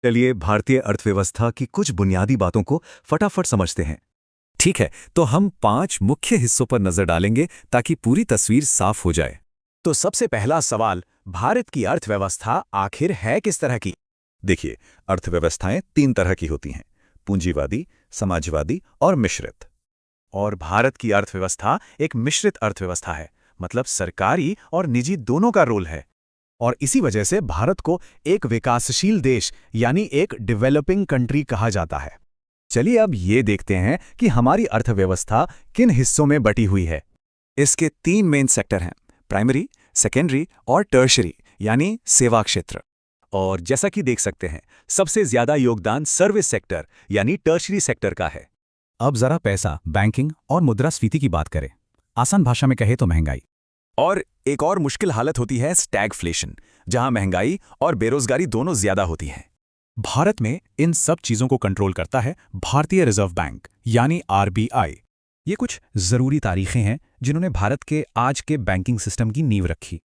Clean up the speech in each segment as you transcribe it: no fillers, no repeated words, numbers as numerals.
चलिए भारतीय अर्थव्यवस्था की कुछ बुनियादी बातों को फटाफट समझते हैं। ठीक है, तो हम 5 मुख्य हिस्सों पर नजर डालेंगे ताकि पूरी तस्वीर साफ हो जाए। तो सबसे पहला सवाल, भारत की अर्थव्यवस्था आखिर है किस तरह की? देखिए, अर्थव्यवस्थाएं 3 तरह की होती हैं: पूंजीवादी, समाजवादी और मिश्रित। और भारत की अर्थव्यवस्था एक मिश्रित अर्थव्यवस्था है, मतलब सरकारी और निजी दोनों का रोल है। और इसी वजह से भारत को एक विकासशील देश यानी एक डेवलपिंग कंट्री कहा जाता है। चलिए अब ये देखते हैं कि हमारी अर्थव्यवस्था किन हिस्सों में बटी हुई है। इसके 3 मेन सेक्टर हैं: प्राइमरी, सेकेंडरी और टर्शरी, यानी सेवा क्षेत्र। और जैसा कि देख सकते हैं, सबसे ज्यादा योगदान सर्विस सेक्टर यानी टर्शरी सेक्टर का है। अब जरा पैसा, बैंकिंग और मुद्रास्फीति की बात करें। आसान भाषा में कहे तो महंगाई। और एक और मुश्किल हालत होती है स्टैगफ्लेशन, जहां महंगाई और बेरोजगारी दोनों ज्यादा होती हैं। भारत में इन सब चीजों को कंट्रोल करता है भारतीय रिजर्व बैंक यानी आरबीआई। ये कुछ जरूरी तारीखें हैं जिन्होंने भारत के आज के बैंकिंग सिस्टम की नींव रखी।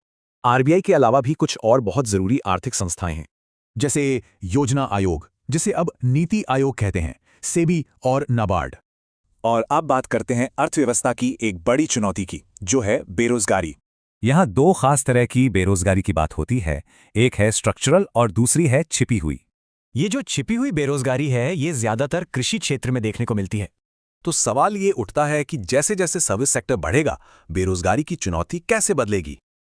आरबीआई के अलावा भी कुछ और बहुत जरूरी आर्थिक संस्थाएं हैं, जैसे योजना आयोग, जिसे अब नीति आयोग कहते हैं, सेबी और नाबार्ड। और अब बात करते हैं अर्थव्यवस्था की एक बड़ी चुनौती की, जो है बेरोजगारी। यहाँ 2 खास तरह की बेरोजगारी की बात होती है। एक है स्ट्रक्चरल और दूसरी है छिपी हुई। ये जो छिपी हुई बेरोजगारी है, ये ज्यादातर कृषि क्षेत्र में देखने को मिलती है। तो सवाल ये उठता है कि जैसे जैसे सर्विस सेक्टर बढ़ेगा, बेरोजगारी की चुनौती कैसे बदलेगी?